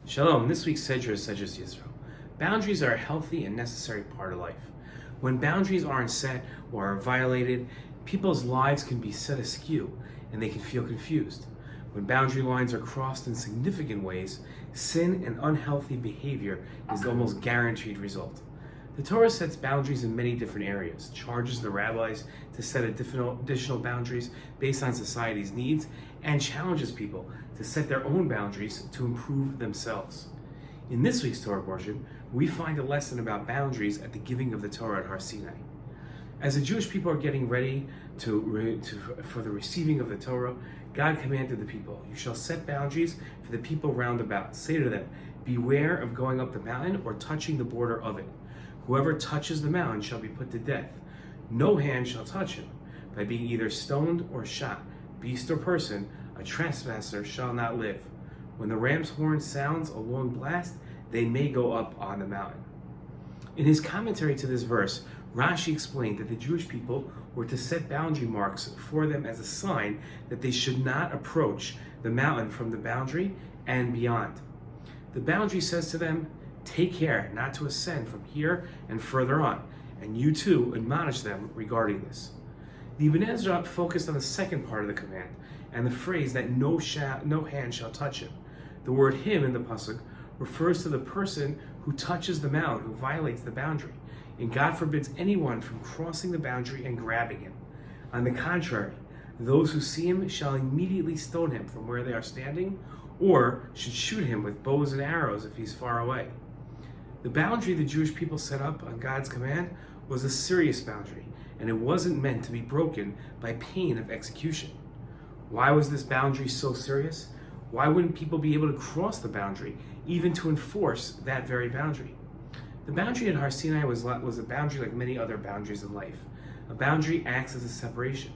Shalom. This week's Sedra is Sedra Yisro. Boundaries are a healthy and necessary part of life. When boundaries aren't set or are violated, people's lives can be set askew and they can feel confused. When boundary lines are crossed in significant ways, sin and unhealthy behavior is the almost guaranteed result. The Torah sets boundaries in many different areas, charges the rabbis to set additional boundaries based on society's needs, and challenges people to set their own boundaries to improve themselves. In this week's Torah portion, we find a lesson about boundaries at the giving of the Torah at Har Sinai. As the Jewish people are getting ready for the receiving of the Torah, God commanded the people, "You shall set boundaries for the people round about. Say to them, beware of going up the mountain or touching the border of it. Whoever touches the mountain shall be put to death. No hand shall touch him. By being either stoned or shot, beast or person, a trespasser shall not live. When the ram's horn sounds a long blast, they may go up on the mountain." In his commentary to this verse, Rashi explained that the Jewish people were to set boundary marks for them as a sign that they should not approach the mountain from the boundary and beyond. The boundary says to them, take care not to ascend from here and further on, and you too admonish them regarding this. The Ibn Ezra focused on the second part of the command and the phrase that no hand shall touch him. The word him in the pasuk refers to the person who touches the mountain, who violates the boundary, and God forbids anyone from crossing the boundary and grabbing him. On the contrary, those who see him shall immediately stone him from where they are standing, or should shoot him with bows and arrows if he's far away. The boundary the Jewish people set up on God's command was a serious boundary, and it wasn't meant to be broken by pain of execution. Why was this boundary so serious? Why wouldn't people be able to cross the boundary, even to enforce that very boundary? The boundary at Har Sinai was a boundary like many other boundaries in life. A boundary acts as a separation.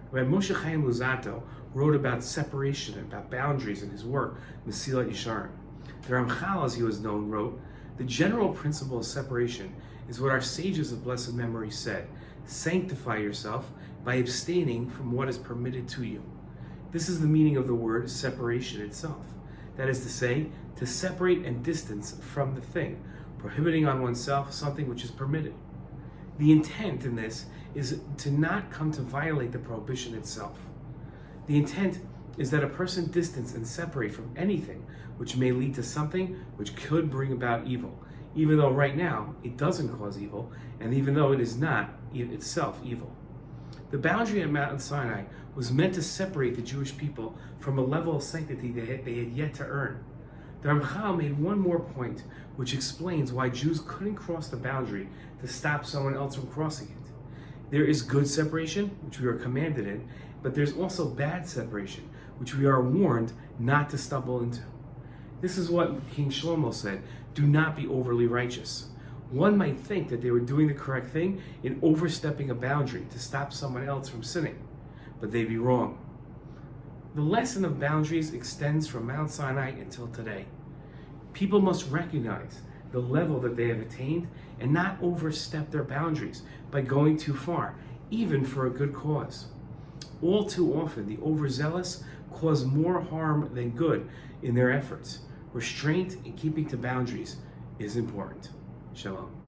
Rabbi Moshe Chaim Luzzatto wrote about separation, about boundaries in his work, Mesilat Yesharim. The Ramchal, as he was known, wrote, "The general principle of separation is what our sages of blessed memory said: sanctify yourself by abstaining from what is permitted to you." This is the meaning of the word separation itself. That is to say, to separate and distance from the thing, prohibiting on oneself something which is permitted. The intent in this is to not come to violate the prohibition itself. The intent is that a person distance and separate from anything which may lead to something which could bring about evil, even though right now it doesn't cause evil, and even though it is not itself evil. The boundary at Mount Sinai was meant to separate the Jewish people from a level of sanctity they had yet to earn. The Ramchal made one more point, which explains why Jews couldn't cross the boundary to stop someone else from crossing it. There is good separation, which we are commanded in, but there's also bad separation, which we are warned not to stumble into. This is what King Shlomo said: do not be overly righteous. One might think that they were doing the correct thing in overstepping a boundary to stop someone else from sinning, but they'd be wrong. The lesson of boundaries extends from Mount Sinai until today. People must recognize the level that they have attained and not overstep their boundaries by going too far, even for a good cause. All too often, the overzealous cause more harm than good in their efforts. Restraint and keeping to boundaries is important. Shalom.